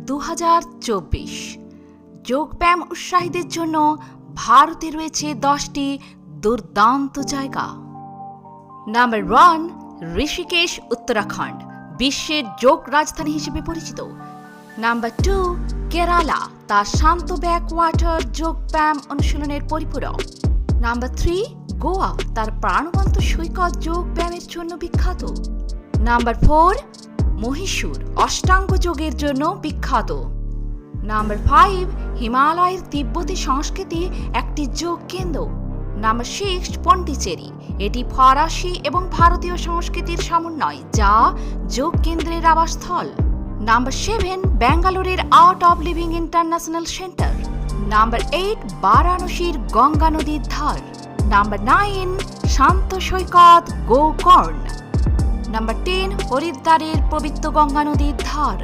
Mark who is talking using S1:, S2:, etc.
S1: 2024 যোগব্যায়াম উৎসাহীদের জন্য ভারতে রয়েছে 10টি দুর্দান্ত জায়গা। নাম্বার 1, ঋষিকেশ, উত্তরাখণ্ড, বিশ্বের যোগ রাজধানী হিসেবে পরিচিত। নাম্বার 2, কেরালা, তার শান্ত ব্যাকওয়াটার যোগব্যায়াম অনুশীলনের পরিপূরক। নাম্বার 3, গোয়া, তার প্রাণবন্ত সৈকত যোগব্যায়ামের জন্য বিখ্যাত। নাম্বার 4, মহীশূর, অষ্টাঙ্গ যোগের জন্য বিখ্যাত। নাম্বার 5, হিমালয়ের তিব্বতী সংস্কৃতি একটি যোগ কেন্দ্র। নাম্বার 6, পন্ডিচেরি, এটি ফরাসি এবং ভারতীয় সংস্কৃতির সমন্বয় যা যোগ কেন্দ্রের আবাসস্থল। নাম্বার 7, ব্যাঙ্গালোরের art of living international centre. Number 8, বারাণসীর গঙ্গা নদীর ধার। নাম্বার 9, শান্ত সৈকত গোকর্ণ। নাম্বার 10, হরিদ্বারের পবিত্র গঙ্গা নদীর ধার।